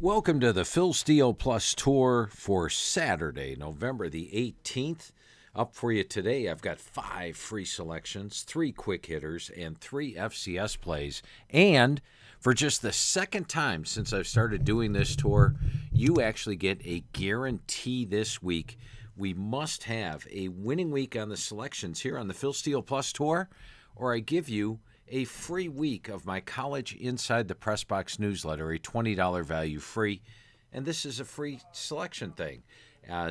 Welcome to the Phil Steele Plus Tour for Saturday, November the 18th. Up for you today, I've got 5 free selections, 3 quick hitters, and 3 FCS plays. And for just the second time since I've started doing this tour, you actually get a guarantee this week. We must have a winning week on the selections here on the Phil Steele Plus Tour, or I give you a free week of my College Inside the Press Box newsletter, a $20 value free. And this is a free selection thing.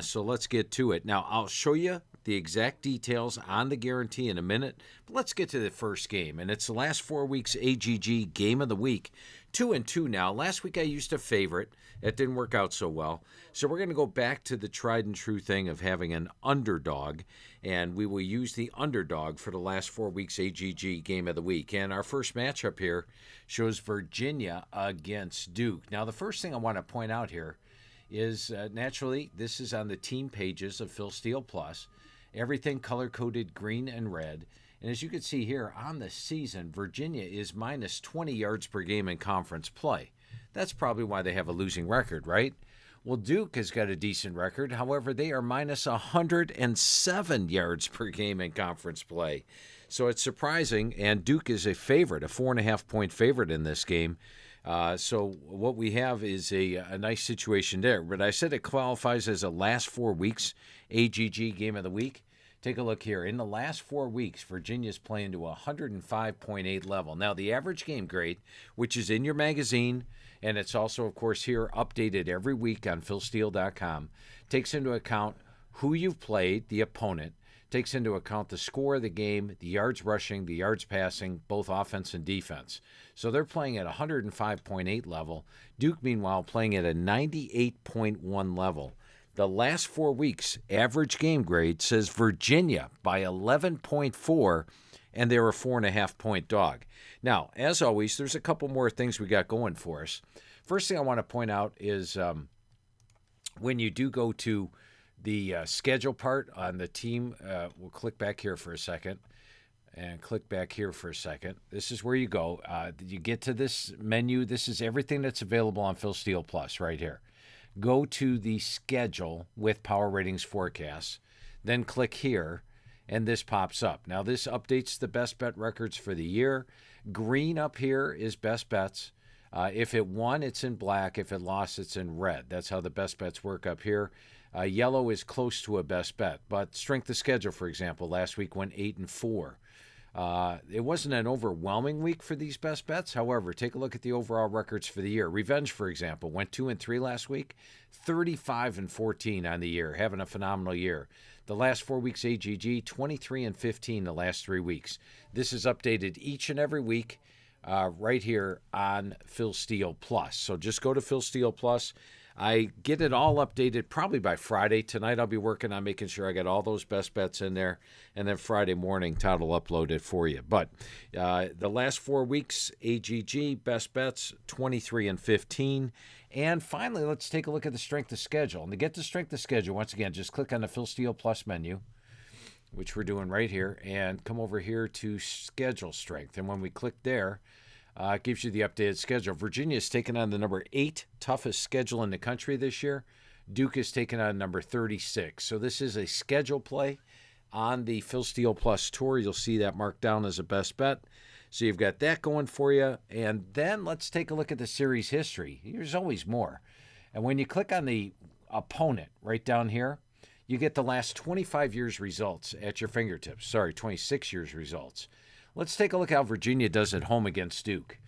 So let's get to it. Now, I'll show you the exact details on the guarantee in a minute. But let's get to the first game. And it's the last 4 weeks AGG Game of the Week. 2-2 now. Last week I used a favorite. That didn't work out so well. So we're going to go back to the tried and true thing of having an underdog. And we will use the underdog for the last 4 weeks AGG Game of the Week. And our first matchup here shows Virginia against Duke. Now, the first thing I want to point out here is, naturally, this is on the team pages of Phil Steele Plus. Everything color-coded green and red. And as you can see here, on the season, Virginia is minus 20 yards per game in conference play. That's probably why they have a losing record, right? Well, Duke has got a decent record. However, they are minus 107 yards per game in conference play. So it's surprising, and Duke is a favorite, a 4.5-point favorite in this game. So what we have is a nice situation there. But I said it qualifies as a last 4 weeks AGG Game of the Week. Take a look here. In the last 4 weeks, Virginia's playing to a 105.8 level. Now, the average game grade, which is in your magazine, and it's also, of course, here updated every week on philsteele.com, takes into account who you've played, the opponent, takes into account the score of the game, the yards rushing, the yards passing, both offense and defense. So they're playing at 105.8 level. Duke, meanwhile, playing at a 98.1 level. The last 4 weeks, average game grade says Virginia by 11.4, and they're a 4.5-point dog. Now, as always, there's a couple more things we got going for us. First thing I want to point out is when you do go to the schedule part on the team, we'll click back here for a second and click back here for a second. This is where you go. You get to this menu. This is everything that's available on Phil Steele Plus right here. Go to the schedule with power ratings forecasts, then click here, and this pops up. Now, this updates the best bet records for the year. Green up here is best bets. If it won, it's in black. If it lost, it's in red. That's how the best bets work up here. Yellow is close to a best bet, but strength of schedule, for example, last week went 8-4. It wasn't an overwhelming week for these best bets. However, take a look at the overall records for the year. Revenge, for example, went 2-3 last week, 35-14 on the year, having a phenomenal year. The last 4 weeks AGG, 23-15 the last 3 weeks. This is updated each and every week right here on Phil Steele Plus. So just go to Phil Steele Plus. I get it all updated probably by Friday. Tonight I'll be working on making sure I get all those best bets in there. And then Friday morning, Todd will upload it for you. But the last 4 weeks, AGG, best bets, 23-15. And finally, let's take a look at the strength of schedule. And to get the strength of schedule, once again, just click on the Phil Steele Plus menu, which we're doing right here, and come over here to schedule strength. And when we click there, it gives you the updated schedule. Virginia is taking on the number 8 toughest schedule in the country this year. Duke is taking on number 36. So this is a schedule play on the Phil Steele Plus Tour. You'll see that marked down as a best bet. So you've got that going for you. And then let's take a look at the series history. There's always more. And when you click on the opponent right down here, you get the last 25 years results at your fingertips. Sorry, 26 years results. Let's take a look how Virginia does at home against Duke.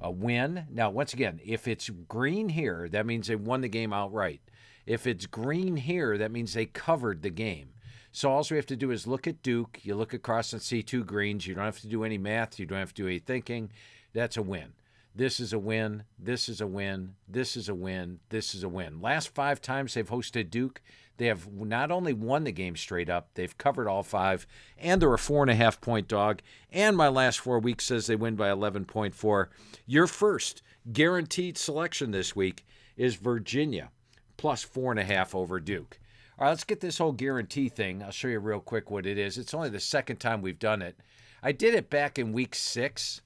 A win. Now, once again, if it's green here, that means they won the game outright. If it's green here, that means they covered the game. So all we have to do is look at Duke. You look across and see 2 greens. You don't have to do any math. You don't have to do any thinking. That's a win. This is a win. This is a win. This is a win. This is a win. Last 5 times they've hosted Duke, they have not only won the game straight up, they've covered all 5, and they're a 4.5-point dog. And my last 4 weeks says they win by 11.4. Your first guaranteed selection this week is Virginia, plus 4.5 over Duke. All right, let's get this whole guarantee thing. I'll show you real quick what it is. It's only the second time we've done it. I did it back in week 6,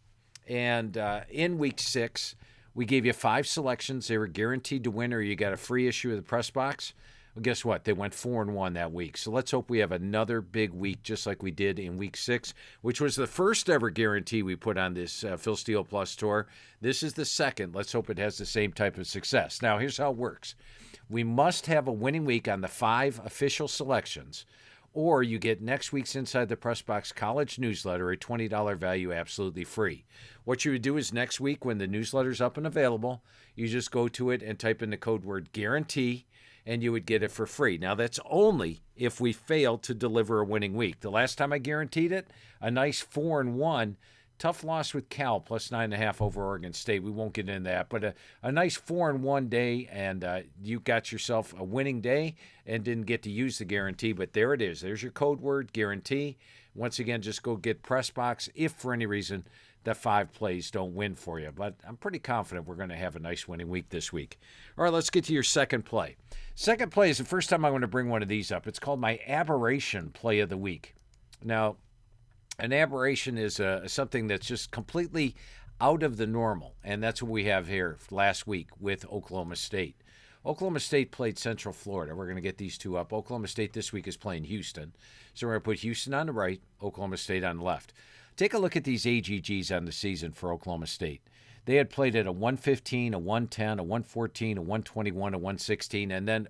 and in week 6, We gave you 5 selections. They were guaranteed to win, or you got a free issue of the press box. Well, guess what? They went 4-1 that week. So let's hope we have another big week just like we did in week 6, which was the first ever guarantee we put on this Phil Steele Plus tour. This is the second. Let's hope it has the same type of success. Now, here's how it works. We must have a winning week on the 5 official selections, or you get next week's Inside the Press Box college newsletter, a $20 value, absolutely free. What you would do is next week when the newsletter's up and available, you just go to it and type in the code word guarantee, and you would get it for free. Now, that's only if we fail to deliver a winning week. The last time I guaranteed it, a nice 4-1, tough loss with Cal, plus 9.5 over Oregon State. We won't get into that, but a nice 4-1 day, and you got yourself a winning day and didn't get to use the guarantee, but there it is. There's your code word, guarantee. Once again, just go get PressBox if for any reason the 5 plays don't win for you. But I'm pretty confident we're going to have a nice winning week this week. All right, let's get to your second play. Second play is the first time I'm going to bring one of these up. It's called my aberration play of the week. Now, an aberration is something that's just completely out of the normal, and that's what we have here last week with Oklahoma State. Oklahoma State played Central Florida. We're going to get these two up. Oklahoma State this week is playing Houston. So we're going to put Houston on the right, Oklahoma State on the left. Take a look at these AGGs on the season for Oklahoma State. They had played at a 115, a 110, a 114, a 121, a 116, and then,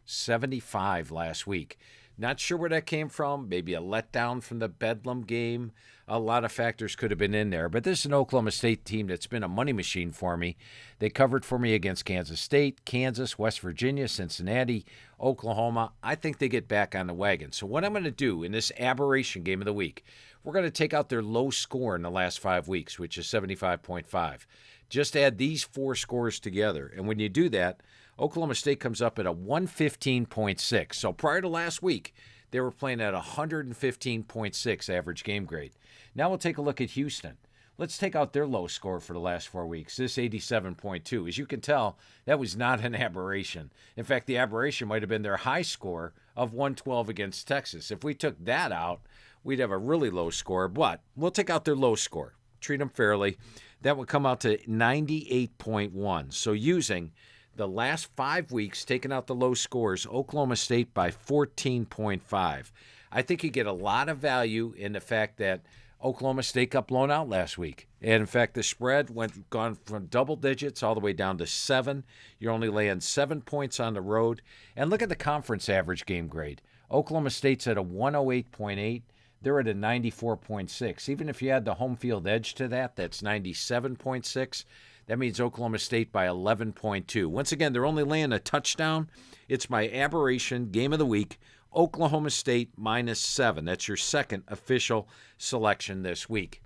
75 last week. Not sure where that came from. Maybe a letdown from the Bedlam game. A lot of factors could have been in there. But this is an Oklahoma State team that's been a money machine for me. They covered for me against Kansas State, Kansas, West Virginia, Cincinnati, Oklahoma. I think they get back on the wagon. So what I'm going to do in this aberration game of the week, we're going to take out their low score in the last 5 weeks, which is 75.5. Just add these 4 scores together. And when you do that, Oklahoma State comes up at a 115.6. So prior to last week, they were playing at 115.6 average game grade. Now we'll take a look at Houston. Let's take out their low score for the last 4 weeks, this 87.2. As you can tell, that was not an aberration. In fact, the aberration might have been their high score of 112 against Texas. If we took that out, we'd have a really low score, but we'll take out their low score. Treat them fairly. That would come out to 98.1. So using the last 5 weeks, taking out the low scores, Oklahoma State by 14.5. I think you get a lot of value in the fact that Oklahoma State got blown out last week. And in fact, the spread gone from double digits all the way down to 7. You're only laying 7 points on the road. And look at the conference average game grade. Oklahoma State's at a 108.8. They're at a 94.6. Even if you add the home field edge to that, that's 97.6. That means Oklahoma State by 11.2. Once again, they're only laying a touchdown. It's my aberration game of the week, Oklahoma State -7. That's your second official selection this week.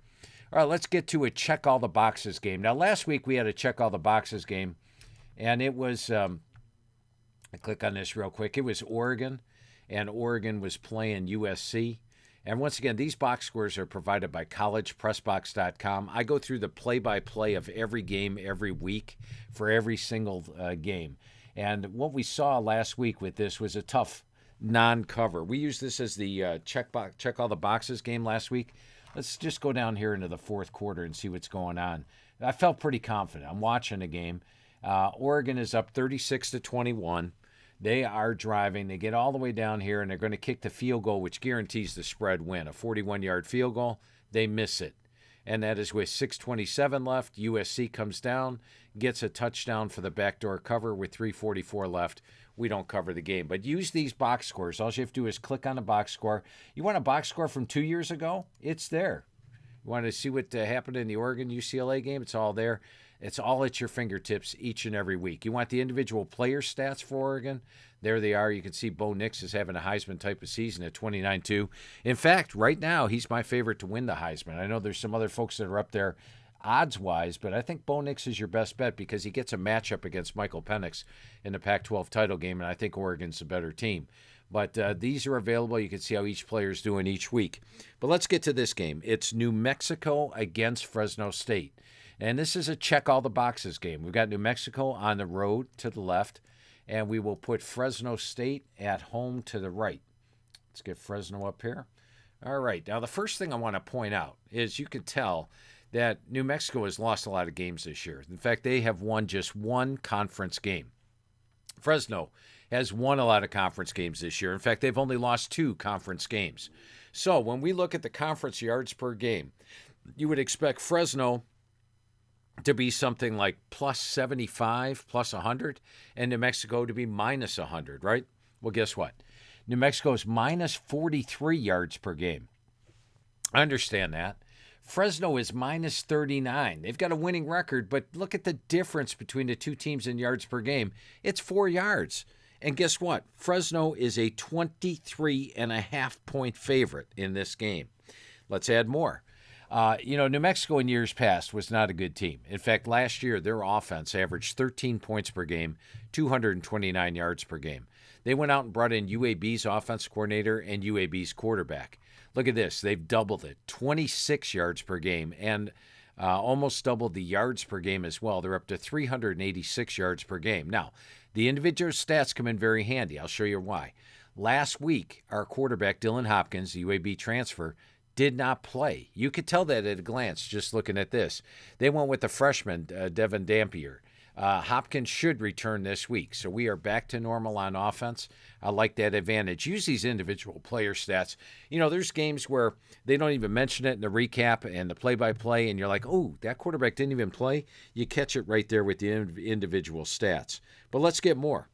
All right, let's get to a check all the boxes game. Now, last week we had a check all the boxes game, and it was, I click on this real quick. It was Oregon, and Oregon was playing USC. And once again, these box scores are provided by collegepressbox.com. I go through the play-by-play of every game every week for every single game. And what we saw last week with this was a tough non-cover. We used this as the check all the boxes game last week. Let's just go down here into the fourth quarter and see what's going on. I felt pretty confident. I'm watching the game. Oregon is up 36-21. They are driving. They get all the way down here, and they're going to kick the field goal, which guarantees the spread win. A 41-yard field goal. They miss it. And that is with 6:27 left. USC comes down, gets a touchdown for the backdoor cover with 3:44 left. We don't cover the game. But use these box scores. All you have to do is click on the box score. You want a box score from 2 years ago? It's there. You want to see what happened in the Oregon-UCLA game? It's all there. It's all at your fingertips each and every week. You want the individual player stats for Oregon? There they are. You can see Bo Nix is having a Heisman type of season at 29-2. In fact, right now, he's my favorite to win the Heisman. I know there's some other folks that are up there odds-wise, but I think Bo Nix is your best bet because he gets a matchup against Michael Penix in the Pac-12 title game, and I think Oregon's a better team. But these are available. You can see how each player is doing each week. But let's get to this game. It's New Mexico against Fresno State. And this is a check all the boxes game. We've got New Mexico on the road to the left, and we will put Fresno State at home to the right. Let's get Fresno up here. All right. Now, the first thing I want to point out is you can tell that New Mexico has lost a lot of games this year. In fact, they have won just one conference game. Fresno has won a lot of conference games this year. In fact, they've only lost 2 conference games. So when we look at the conference yards per game, you would expect Fresno to be something like plus 75, plus 100, and New Mexico to be minus 100, right? Well, guess what? New Mexico is minus 43 yards per game. I understand that. Fresno is minus 39. They've got a winning record, but look at the difference between the two teams in yards per game. It's 4 yards. And guess what? Fresno is a 23.5-point favorite in this game. Let's add more. New Mexico in years past was not a good team. In fact, last year, their offense averaged 13 points per game, 229 yards per game. They went out and brought in UAB's offensive coordinator and UAB's quarterback. Look at this. They've doubled it, 26 yards per game, and almost doubled the yards per game as well. They're up to 386 yards per game. Now, the individual stats come in very handy. I'll show you why. Last week, our quarterback, Dylan Hopkins, the UAB transfer, did not play. You could tell that at a glance just looking at this. They went with the freshman, Devin Dampier. Hopkins should return this week, so we are back to normal on offense. I like that advantage. Use these individual player stats. There's games where they don't even mention it in the recap and the play-by-play, and you're like, oh, that quarterback didn't even play. You catch it right there with the individual stats. But let's get more.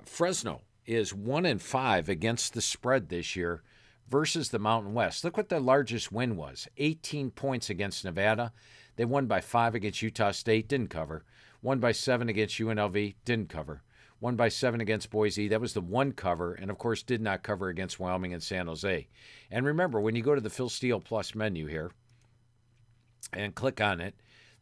Fresno is 1-5 against the spread this year versus the Mountain West. Look what the largest win was, 18 points against Nevada. They won by 5 against Utah State, didn't cover. Won by 7 against UNLV, didn't cover. Won by 7 against Boise, that was the one cover, and of course did not cover against Wyoming and San Jose. And remember, when you go to the Phil Steele Plus menu here and click on it,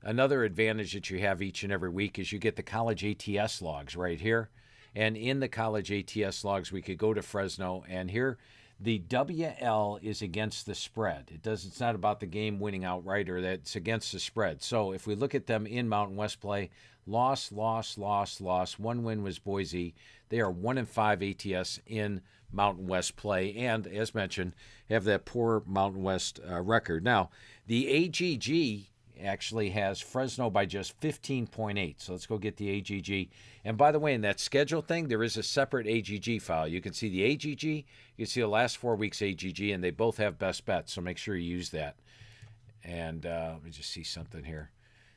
another advantage that you have each and every week is you get the college ATS logs right here. And in the college ATS logs, we could go to Fresno, and here the WL is against the spread. It's not about the game winning outright, or that it's against the spread. So if we look at them in Mountain West play, loss. One win was Boise. They are 1-5 ATS in Mountain West play, and as mentioned, have that poor Mountain West record. Now, the AGG actually has Fresno by just 15.8. So let's go get the AGG. And by the way, in that schedule thing, there is a separate AGG file. You can see the AGG, you can see the last 4 weeks AGG, and they both have best bets. So make sure you use that. And let me just see something here.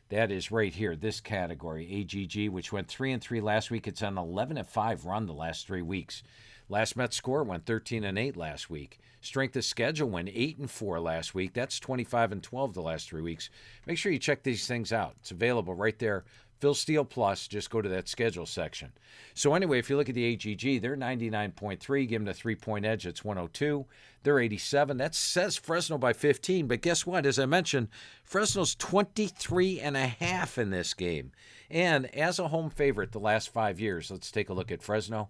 That is right here, this category, AGG, which went 3-3 last week. It's on 11-5 run the last 3 weeks. Last Met score went 13-8 last week. Strength of schedule went 8-4 last week. That's 25-12 the last 3 weeks. Make sure you check these things out. It's available right there. Phil Steele Plus. Just go to that schedule section. So anyway, if you look at the AGG, they're 99.3. Give them a 3-point edge. It's 102. They're 87. That says Fresno by 15. But guess what? As I mentioned, Fresno's 23.5 in this game. And as a home favorite the last 5 years, let's take a look at Fresno.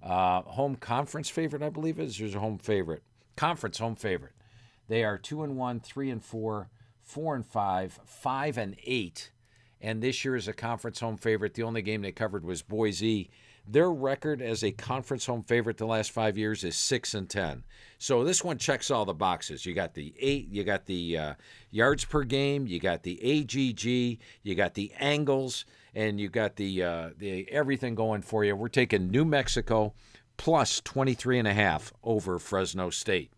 Home conference favorite, I believe is. There's a home favorite. Conference home favorite. They are 2-1, 3-4, 4-5, 5-8. And this year is a conference home favorite. The only game they covered was Boise. Their record as a conference home favorite the last 5 years is 6-10. So this one checks all the boxes. You got the yards per game, you got the AGG, you got the angles, and you got the everything going for you. We're taking New Mexico plus 23.5 over Fresno State.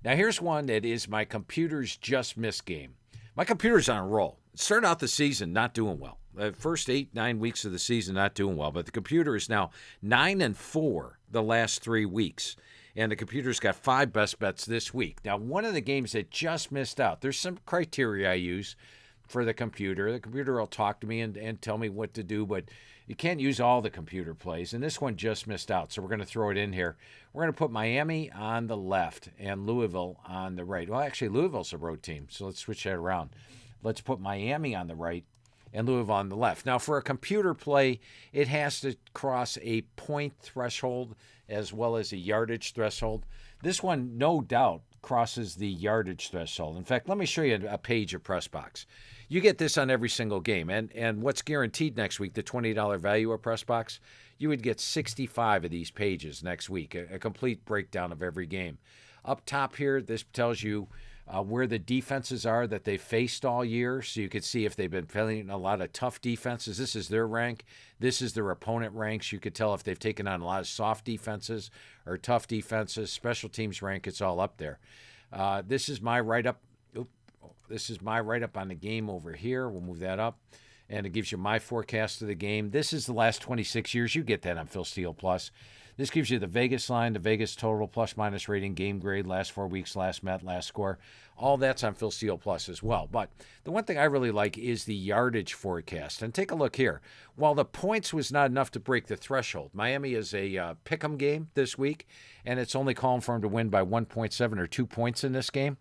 Now here's one that is my computer's just missed game. My computer's on a roll. It started out the season not doing well. The first 8-9 weeks of the season not doing well, but the computer is now 9-4 the last 3 weeks. And the computer's got 5 best bets this week. Now, one of the games that just missed out, there's some criteria I use for the computer. The computer will talk to me and tell me what to do, but you can't use all the computer plays. And this one just missed out, so we're going to throw it in here. We're going to put Miami on the left and Louisville on the right. Well, actually, Louisville's a road team, so let's switch that around. Let's put Miami on the right and Louisville on the left. Now, for a computer play, it has to cross a point threshold as well as a yardage threshold. This one, no doubt, crosses the yardage threshold. In fact, let me show you a page of PressBox. You get this on every single game. And what's guaranteed next week, the $20 value of PressBox, you would get 65 of these pages next week, a complete breakdown of every game. Up top here, this tells you where the defenses are that they faced all year, so you could see if they've been playing a lot of tough defenses. This is their rank. This is their opponent ranks. You could tell if they've taken on a lot of soft defenses or tough defenses. Special teams rank, it's all up there. This is my write-up. This is my write-up on the game over here. We'll move that up. And it gives you my forecast of the game. This is the last 26 years. You get that on Phil Steele Plus. This gives you the Vegas line, the Vegas total, plus-minus rating, game grade, last 4 weeks, last met, last score. All that's on Phil Steele Plus as well. But the one thing I really like is the yardage forecast. And take a look here. While the points was not enough to break the threshold, Miami is a pick-em game this week, and it's only calling for them to win by 1.7 or 2 points in this game.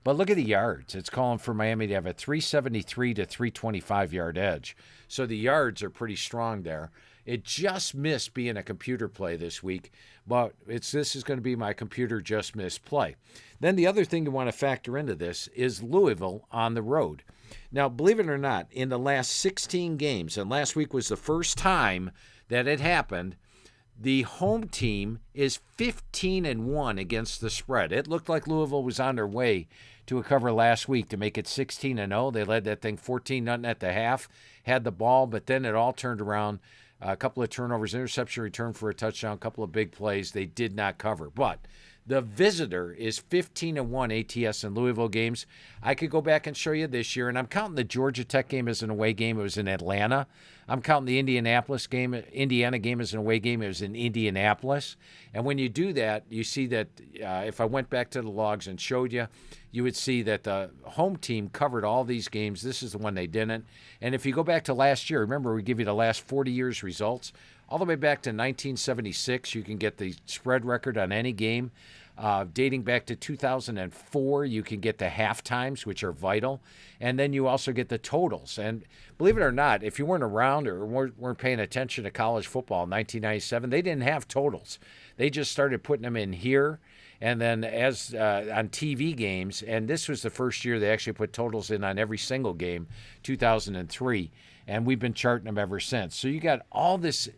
But look at the yards. It's calling for Miami to have a 373 to 325 yard edge. So the yards are pretty strong there. It just missed being a computer play this week, but this is going to be my computer just missed play. Then the other thing you want to factor into this is Louisville on the road. Now, believe it or not, in the last 16 games, and last week was the first time that it happened, the home team is 15-1 against the spread. It looked like Louisville was on their way to a cover last week to make it 16-0. They led that thing 14-0 at the half, had the ball, but then it all turned around. A couple of turnovers, interception return for a touchdown, a couple of big plays. They did not cover. But the visitor is 15-1 ATS in Louisville games. I could go back and show you this year, and I'm counting the Georgia Tech game as an away game. It was in Atlanta. I'm counting the Indiana game as an away game. It was in Indianapolis. And when you do that, you see that if I went back to the logs and showed you, you would see that the home team covered all these games. This is the one they didn't. And if you go back to last year, remember we give you the last 40 years results. All the way back to 1976, you can get the spread record on any game. Dating back to 2004, you can get the half times, which are vital. And then you also get the totals. And believe it or not, if you weren't around or weren't paying attention to college football in 1997, they didn't have totals. They just started putting them in here. And then as on TV games, and this was the first year they actually put totals in on every single game, 2003. And we've been charting them ever since. So you got all this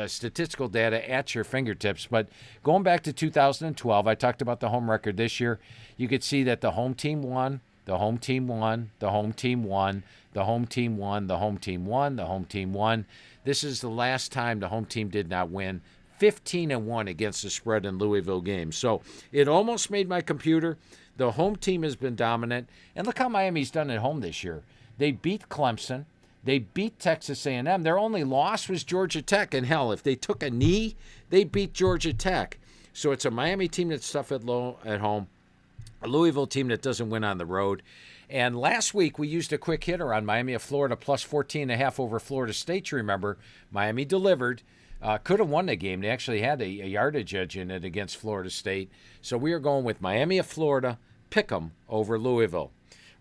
statistical data at your fingertips. But going back to 2012, I talked about the home record this year. You could see that the home team won, the home team won, the home team won, the home team won, the home team won, the home team won. This is the last time the home team did not win. 15-1 against the spread in Louisville games. So it almost made my computer. The home team has been dominant. And look how Miami's done at home this year. They beat Clemson. They beat Texas A&M. Their only loss was Georgia Tech. And hell, if they took a knee, they beat Georgia Tech. So it's a Miami team that's tough at home, a Louisville team that doesn't win on the road. And last week we used a quick hitter on Miami of Florida plus 14.5 over Florida State. You remember, Miami delivered. Could have won the game. They actually had a yardage edge in it against Florida State. So we are going with Miami of Florida, pick 'em over Louisville.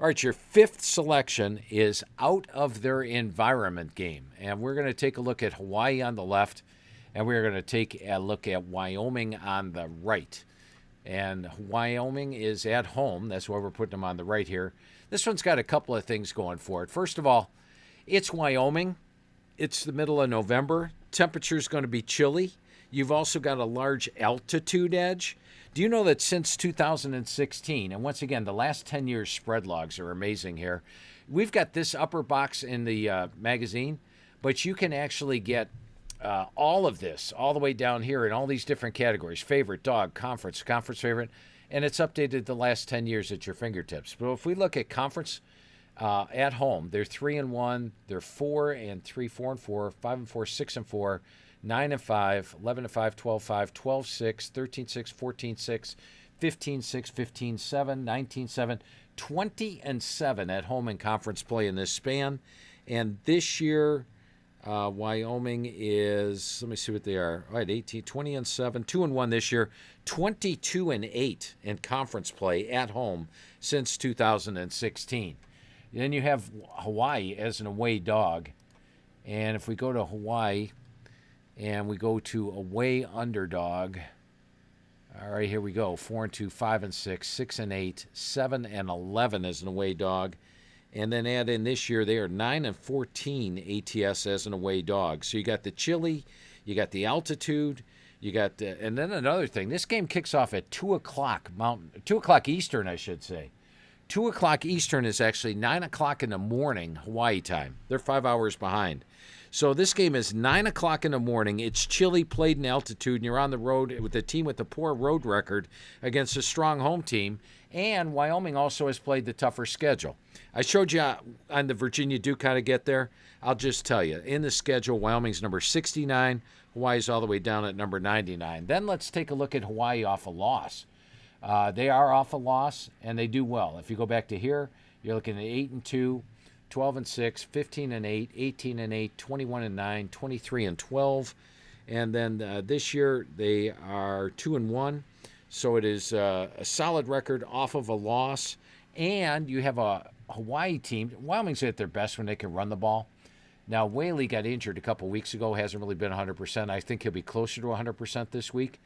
All right, your fifth selection is out of their environment game. And we're going to take a look at Hawaii on the left, and we're going to take a look at Wyoming on the right. And Wyoming is at home. That's why we're putting them on the right here. This one's got a couple of things going for it. First of all, it's Wyoming. It's the middle of November. Temperature's going to be chilly. You've also got a large altitude edge. Do you know that since 2016, and once again, the last 10 years spread logs are amazing here. We've got this upper box in the magazine, but you can actually get all of this all the way down here in all these different categories: favorite, dog, conference favorite, and it's updated the last 10 years at your fingertips. But if we look at conference at home, they're 3-1, they're 4-3, 4-4, 5-4, 6-4, 9-5, 11-5, 12-5, 12-6, 13-6, 14-6, 15-6, 15-7, 19-7, 20-7 at home in conference play in this span. And this year, Wyoming is, let me see what they are. All right, 18, 20-7, 2-1 this year, 22-8 in conference play at home since 2016. Then you have Hawaii as an away dog. And if we go to Hawaii and we go to away underdog, all right, here we go. 4-2, 5-6, 6-8, 7-11 as an away dog. And then add in this year, they are 9-14 ATS as an away dog. So you got the chili, you got the altitude, you got and then another thing. This game kicks off at 2 o'clock Eastern, I should say. 2 o'clock Eastern is actually 9 o'clock in the morning Hawaii time. They're 5 hours behind. So this game is 9 o'clock in the morning. It's chilly, played in altitude, and you're on the road with a team with a poor road record against a strong home team. And Wyoming also has played the tougher schedule. I showed you on the Virginia Duke how to get there. I'll just tell you, in the schedule, Wyoming's number 69. Hawaii's all the way down at number 99. Then let's take a look at Hawaii off a loss. They are off a loss, and they do well. If you go back to here, you're looking at 8-2, 12-6, 15-8, 18-8, 21-9, 23-12, and then this year they are 2-1. So it is a solid record off of a loss, and you have a Hawaii team. Wyoming's at their best when they can run the ball. Now Whaley got injured a couple weeks ago, hasn't really been 100%. I think he'll be closer to 100% this week.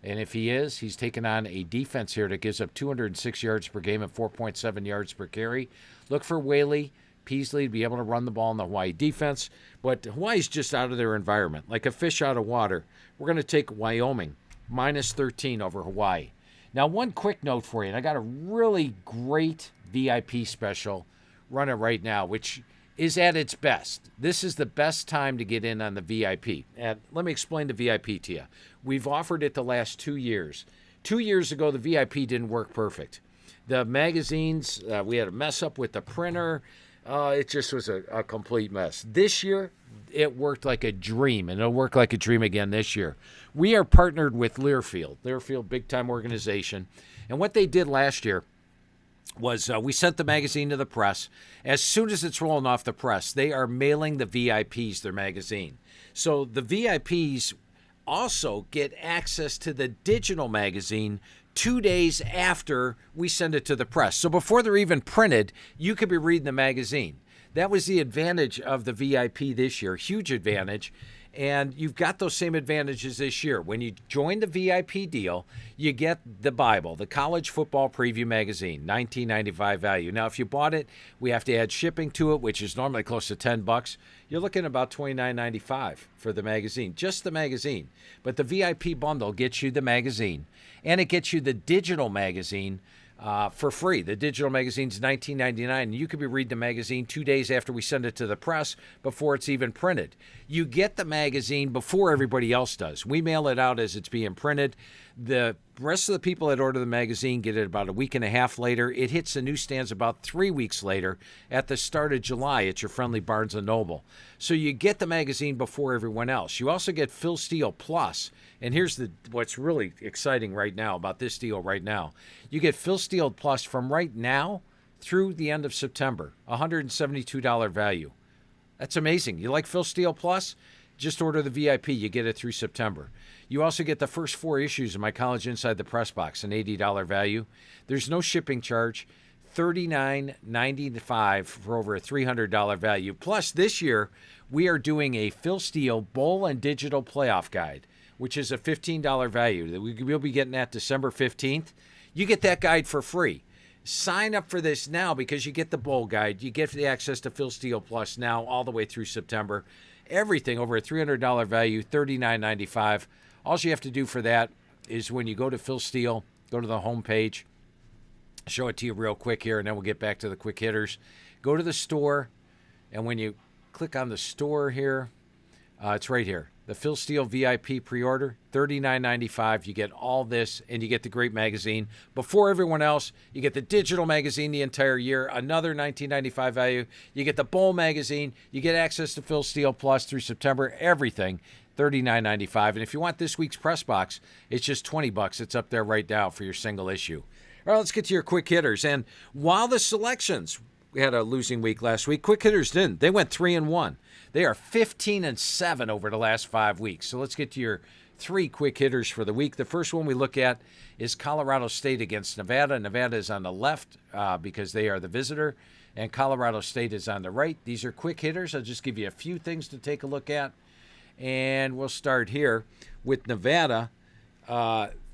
And if he is, he's taken on a defense here that gives up 206 yards per game and 4.7 yards per carry. Look for Whaley, Peasley to be able to run the ball in the Hawaii defense. But Hawaii's just out of their environment, like a fish out of water. We're going to take Wyoming, minus 13 over Hawaii. Now, one quick note for you, and I got a really great VIP special running right now, which is at its best. This is the best time to get in on the VIP. And let me explain the VIP to you. We've offered it the last 2 years. 2 years ago, the VIP didn't work perfect. The magazines, we had a mess up with the printer. It just was a complete mess. This year, it worked like a dream, and it'll work like a dream again this year. We are partnered with Learfield, big-time organization. And what they did last year was we sent the magazine to the press. As soon as it's rolling off the press, they are mailing the VIPs their magazine. So the VIPs also get access to the digital magazine 2 days after we send it to the press. So before they're even printed, you could be reading the magazine. That was the advantage of the VIP this year, huge advantage. And you've got those same advantages this year. When you join the VIP deal, you get the Bible, the College Football Preview Magazine, $19.95 value. Now, if you bought it, we have to add shipping to it, which is normally close to $10. You're looking at about $29.95 for the magazine, just the magazine. But the VIP bundle gets you the magazine, and it gets you the digital magazine for free. The digital magazine's $19.99, and you could be reading the magazine 2 days after we send it to the press before it's even printed. You get the magazine before everybody else does. We mail it out as it's being printed. The rest of the people that order the magazine get it about a week and a half later. It hits the newsstands about 3 weeks later at the start of July at your friendly Barnes & Noble. So you get the magazine before everyone else. You also get Phil Steele Plus. And here's what's really exciting right now about this deal right now. You get Phil Steele Plus from right now through the end of September, $172 value. That's amazing. You like Phil Steele Plus? Just order the VIP. You get it through September. You also get the first 4 issues of my College Inside the Press box, an $80 value. There's no shipping charge, $39.95 for over a $300 value. Plus, this year, we are doing a Phil Steele Bowl and Digital Playoff Guide, which is a $15 value that we'll be getting at December 15th. You get that guide for free. Sign up for this now because you get the bowl guide. You get the access to Phil Steele Plus now all the way through September. Everything over a $300 value, $39.95. All you have to do for that is when you go to Phil Steele, go to the homepage, show it to you real quick here, and then we'll get back to the quick hitters. Go to the store, and when you click on the store here, it's right here. The Phil Steele VIP pre-order, $39.95. You get all this, and you get the great magazine. Before everyone else, you get the digital magazine the entire year, another $19.95 value. You get the Bowl magazine. You get access to Phil Steele Plus through September, everything, $39.95. And if you want this week's press box, it's just $20. It's up there right now for your single issue. All right, let's get to your quick hitters. And while the selections, we had a losing week last week, quick hitters didn't. They went 3-1. They are 15-7 over the last 5 weeks. So let's get to your 3 quick hitters for the week. The first one we look at is Colorado State against Nevada. Nevada is on the left because they are the visitor, and Colorado State is on the right. These are quick hitters. I'll just give you a few things to take a look at. And we'll start here with Nevada.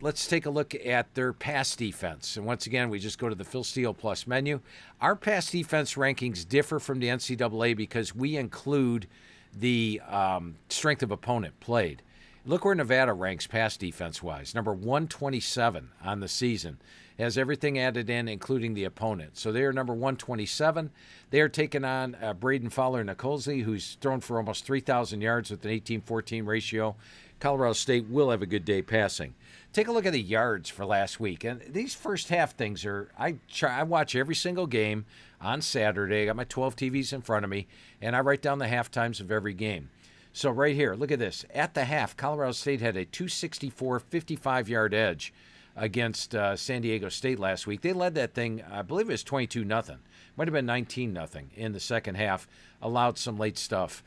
Let's take a look at their pass defense. And once again, we just go to the Phil Steele Plus menu. Our pass defense rankings differ from the NCAA because we include the strength of opponent played. Look where Nevada ranks pass defense-wise. Number 127 on the season. Has everything added in, including the opponent. So they are number 127. They are taking on Braden Fowler-Nicolzi, who's thrown for almost 3,000 yards with an 18-14 ratio. Colorado State will have a good day passing. Take a look at the yards for last week. And these first half things are, I watch every single game on Saturday. I got my 12 TVs in front of me, and I write down the half times of every game. So right here, look at this. At the half, Colorado State had a 264 55-yard edge against San Diego State last week. They led that thing, I believe it was 22-0. Might have been 19-0 in the second half. Allowed some late stuff.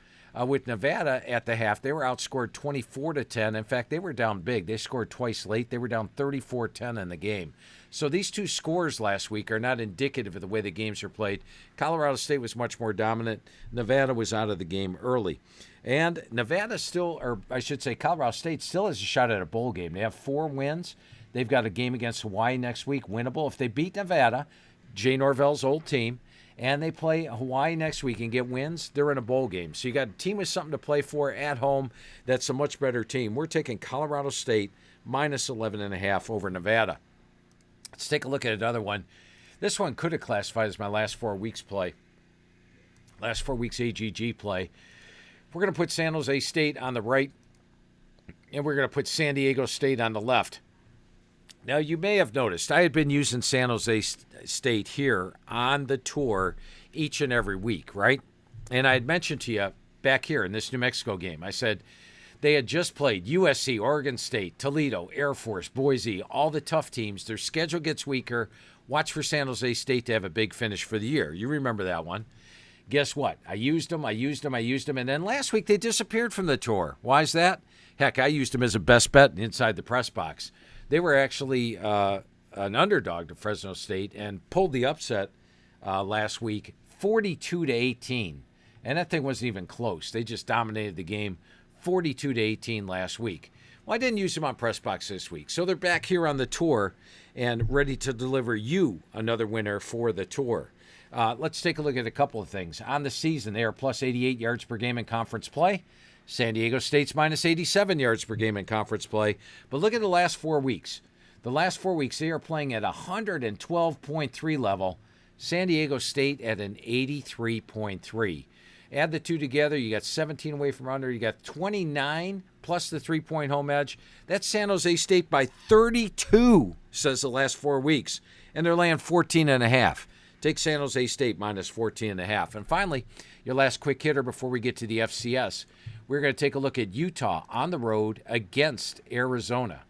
With Nevada at the half, they were outscored 24-10. In fact, they were down big. They scored twice late. They were down 34-10 in the game. So these two scores last week are not indicative of the way the games are played. Colorado State was much more dominant. Nevada was out of the game early. And Nevada still, or I should say Colorado State still has a shot at a bowl game. They have 4 wins. They've got a game against Hawaii next week, winnable. If they beat Nevada, Jay Norvell's old team, and they play Hawaii next week and get wins, they're in a bowl game. So you got a team with something to play for at home. That's a much better team. We're taking Colorado State minus 11.5 over Nevada. Let's take a look at another one. This one could have classified as my last 4 weeks play. Last 4 weeks AGG play. We're going to put San Jose State on the right, and we're going to put San Diego State on the left. Now, you may have noticed I had been using San Jose State here on the tour each and every week, right? And I had mentioned to you back here in this New Mexico game, I said they had just played USC, Oregon State, Toledo, Air Force, Boise, all the tough teams. Their schedule gets weaker. Watch for San Jose State to have a big finish for the year. You remember that one. Guess what? I used them, and then last week they disappeared from the tour. Why is that? Heck, I used them as a best bet inside the press box. They were actually an underdog to Fresno State and pulled the upset last week, 42-18. And that thing wasn't even close. They just dominated the game, 42-18 last week. Well, I didn't use them on press box this week. So they're back here on the tour and ready to deliver you another winner for the tour. Let's take a look at a couple of things. On the season, they are plus 88 yards per game in conference play. San Diego State's minus 87 yards per game in conference play. But look at the last 4 weeks. The last 4 weeks, they are playing at 112.3 level. San Diego State at an 83.3. Add the two together, you got 17 away from under. You got 29 plus the 3-point home edge. That's San Jose State by 32, says the last 4 weeks. And they're laying 14.5. Take San Jose State minus 14.5. And finally, your last quick hitter before we get to the FCS. We're going to take a look at Utah on the road against Arizona.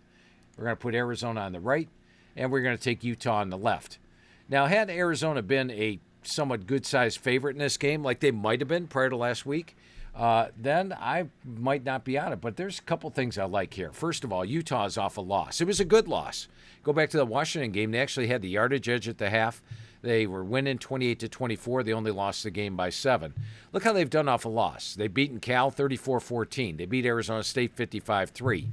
We're going to put Arizona on the right, and we're going to take Utah on the left. Now, had Arizona been a somewhat good-sized favorite in this game, like they might have been prior to last week, then I might not be on it. But there's a couple things I like here. First of all, Utah is off a loss. It was a good loss. Go back to the Washington game. They actually had the yardage edge at the half. They were winning 28-24. They only lost the game by 7. Look how they've done off a loss. They've beaten Cal 34-14. They beat Arizona State 55-3.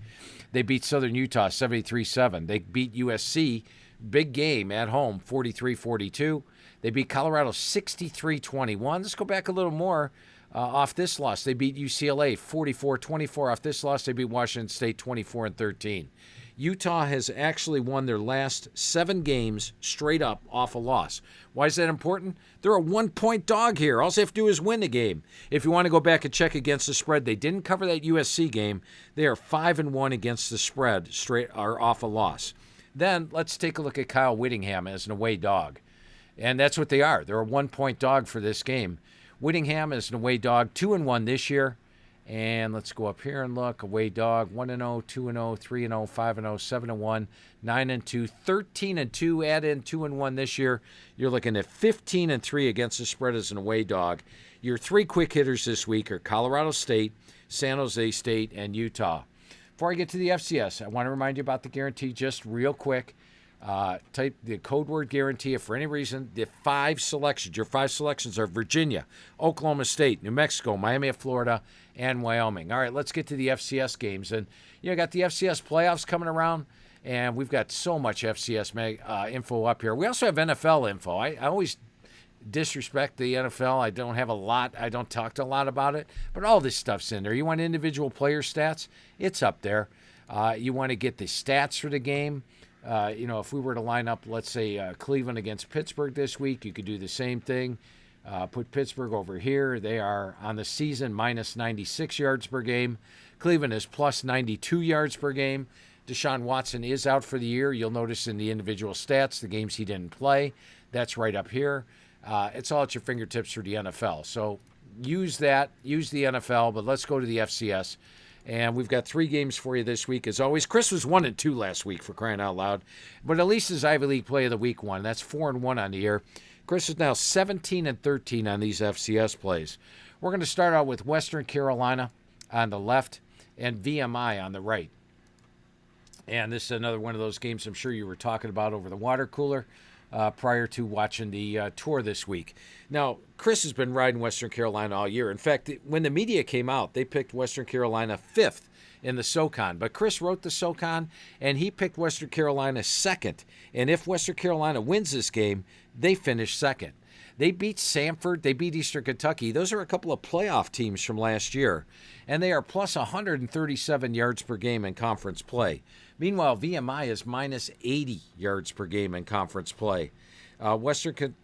They beat Southern Utah 73-7. They beat USC, big game at home, 43-42. They beat Colorado 63-21. Let's go back a little more off this loss. They beat UCLA 44-24. Off this loss, they beat Washington State 24-13. Utah has actually won their last 7 games straight up off a loss. Why is that important? They're a 1-point dog here. All they have to do is win the game. If you want to go back and check against the spread, they didn't cover that USC game. They are 5-1 against the spread, straight or off a loss. Then let's take a look at Kyle Whittingham as an away dog. And that's what they are. They're a 1-point dog for this game. Whittingham is an away dog, 2-1 this year. And let's go up here and look. Away dog, 1-0, 2-0, 3-0, 5-0, 7-1, 9-2, 13-2. Add in 2-1 this year. You're looking at 15-3 against the spread as an away dog. Your 3 quick hitters this week are Colorado State, San Jose State, and Utah. Before I get to the FCS, I want to remind you about the guarantee just real quick. Type the code word guarantee if for any reason your 5 selections are Virginia, Oklahoma State, New Mexico, Miami of Florida, and Wyoming. All right, let's get to the FCS games. And you got the FCS playoffs coming around, and we've got so much FCS info up here. We also have NFL info. I always disrespect the NFL. I don't talk a lot about it, but all this stuff's in there. You want individual player stats? It's up there. You want to get the stats for the game. If we were to line up, let's say, Cleveland against Pittsburgh this week, you could do the same thing. Put Pittsburgh over here. They are on the season minus 96 yards per game. Cleveland is plus 92 yards per game. Deshaun Watson is out for the year. You'll notice in the individual stats, the games he didn't play. That's right up here. It's all at your fingertips for the NFL. So use that. Use the NFL, but let's go to the FCS. And we've got 3 games for you this week. As always, Chris was 1-2 last week, for crying out loud. But at least his Ivy League play of the week won. That's 4-1 on the year. Chris is now 17-13 on these FCS plays. We're going to start out with Western Carolina on the left and VMI on the right. And this is another one of those games I'm sure you were talking about over the water cooler prior to watching the tour this week. Now, Chris has been riding Western Carolina all year. In fact, when the media came out, they picked Western Carolina 5th in the SoCon. But Chris wrote the SoCon, and he picked Western Carolina 2nd. And if Western Carolina wins this game, they finish 2nd. They beat Samford. They beat Eastern Kentucky. Those are a couple of playoff teams from last year. And they are plus 137 yards per game in conference play. Meanwhile, VMI is minus 80 yards per game in conference play. Western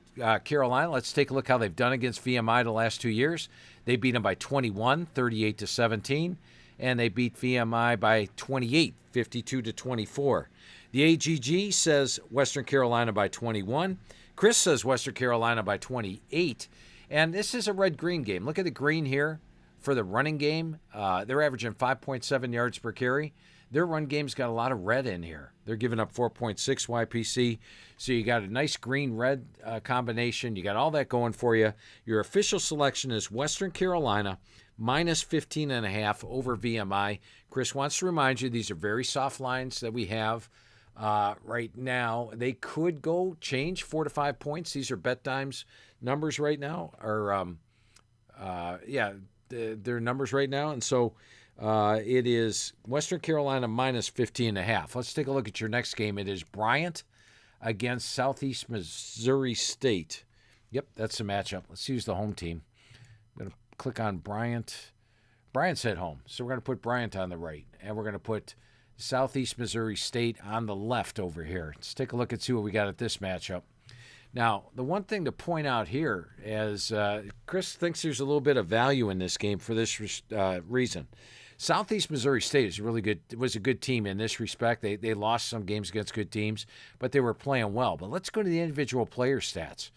Carolina, let's take a look how they've done against VMI the last 2 years. They beat them by 21, 38-17. And they beat VMI by 28, 52-24. The AGG says Western Carolina by 21. Chris says Western Carolina by 28. And this is a red-green game. Look at the green here for the running game. They're averaging 5.7 yards per carry. Their run game's got a lot of red in here. They're giving up 4.6 YPC. So you got a nice green-red combination. You got all that going for you. Your official selection is Western Carolina minus 15.5 over VMI. Chris wants to remind you these are very soft lines that we have right now. They could go change 4 to 5 points. These are bet dimes numbers right now. They're numbers right now. And so it is Western Carolina minus 15.5. Let's take a look at your next game. It is Bryant against Southeast Missouri State. Yep, that's the matchup. Let's use the home team. I'm going to click on Bryant. Bryant's at home, so we're going to put Bryant on the right, and we're going to put Southeast Missouri State on the left over here. Let's take a look and see what we got at this matchup. Now, the one thing to point out here is Chris thinks there's a little bit of value in this game for this reason. Southeast Missouri State is really good. It was a good team in this respect. They lost some games against good teams, but they were playing well. But let's go to the individual player stats.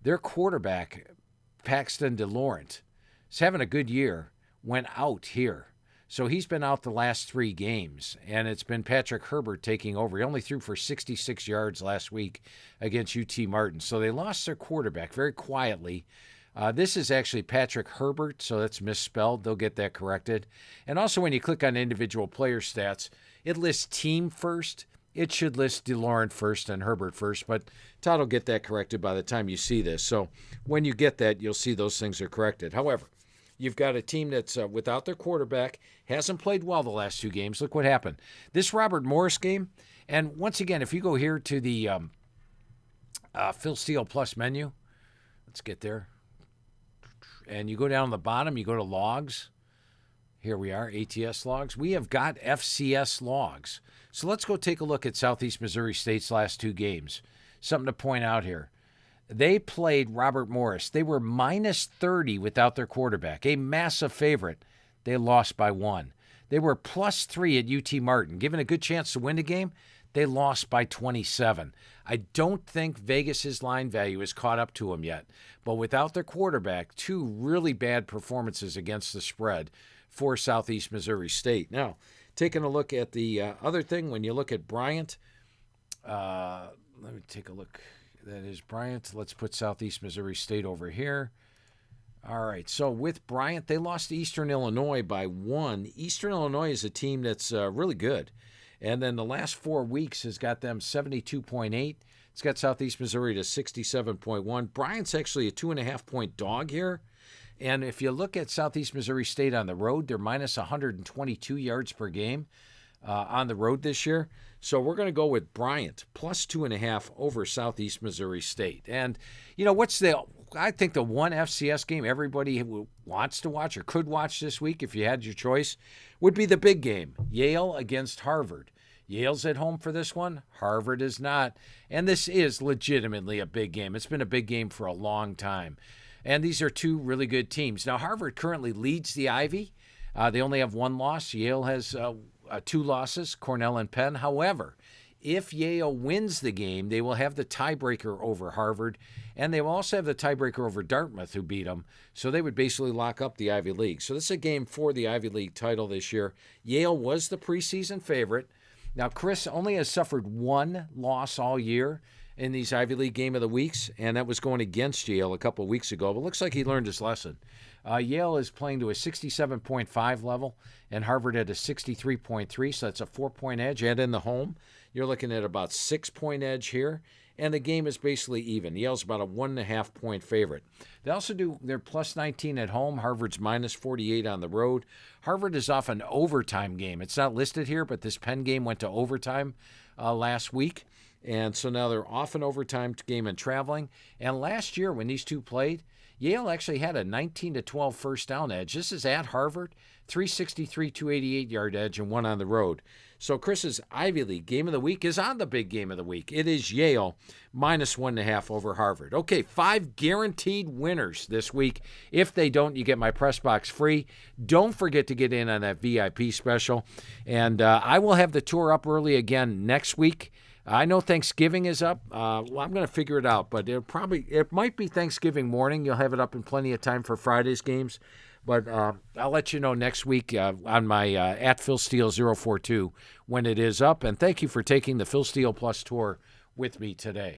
Their quarterback, Paxton DeLaurent, is having a good year, went out here. So he's been out the last 3 games, and it's been Patrick Herbert taking over. He only threw for 66 yards last week against UT Martin. So they lost their quarterback very quietly. This is actually Patrick Herbert, so that's misspelled. They'll get that corrected. And also when you click on individual player stats, it lists team first. It should list DeLaurent first and Herbert first, but Todd will get that corrected by the time you see this. So when you get that, you'll see those things are corrected. However, you've got a team that's without their quarterback, hasn't played well the last 2 games. Look what happened. This Robert Morris game, and once again, if you go here to the Phil Steele Plus menu, let's get there. And you go down the bottom, you go to logs. Here we are, ATS logs. We have got FCS logs. So let's go take a look at Southeast Missouri State's last 2 games. Something to point out here. They played Robert Morris. They were minus 30 without their quarterback, a massive favorite. They lost by 1. They were plus 3 at UT Martin, given a good chance to win the game. They lost by 27. I don't think Vegas's line value is caught up to them yet. But without their quarterback, 2 really bad performances against the spread for Southeast Missouri State. Now, taking a look at the other thing, when you look at Bryant, let me take a look. That is Bryant. Let's put Southeast Missouri State over here. All right, so with Bryant, they lost to Eastern Illinois by 1. Eastern Illinois is a team that's really good. And then the last 4 weeks has got them 72.8. It's got Southeast Missouri to 67.1. Bryant's actually a 2.5-point dog here. And if you look at Southeast Missouri State on the road, they're minus 122 yards per game. on the road this year. So we're going to go with Bryant plus 2.5 over Southeast Missouri State. And, I think the one FCS game everybody wants to watch or could watch this week, if you had your choice, would be the big game, Yale against Harvard. Yale's at home for this one. Harvard is not. And this is legitimately a big game. It's been a big game for a long time. And these are two really good teams. Now, Harvard currently leads the Ivy. They only have one loss. Yale has 2 losses, Cornell and Penn. However, if Yale wins the game, they will have the tiebreaker over Harvard, and they will also have the tiebreaker over Dartmouth, who beat them. So they would basically lock up the Ivy League. So this is a game for the Ivy League title this year. Yale was the preseason favorite. Now, Chris only has suffered 1 loss all year in these Ivy League Game of the Weeks, and that was going against Yale a couple of weeks ago. But it looks like he learned his lesson. Yale is playing to a 67.5 level, and Harvard at a 63.3, so that's a 4-point edge. Add in the home, you're looking at about 6-point edge here, and the game is basically even. Yale's about a 1.5-point favorite. They also do their plus 19 at home. Harvard's minus 48 on the road. Harvard is off an overtime game. It's not listed here, but this Penn game went to overtime last week, and so now they're off an overtime game and traveling. And last year when these two played, Yale actually had a 19-12 first down edge. This is at Harvard, 363, 288-yard edge, and 1 on the road. So Chris's Ivy League Game of the Week is on the big Game of the Week. It is Yale, minus 1.5 over Harvard. Okay, 5 guaranteed winners this week. If they don't, you get my press box free. Don't forget to get in on that VIP special. And I will have the tour up early again next week. I know Thanksgiving is up. I'm going to figure it out, but it might be Thanksgiving morning. You'll have it up in plenty of time for Friday's games. But I'll let you know next week on my at Phil Steele 042 when it is up. And thank you for taking the Phil Steele Plus tour with me today.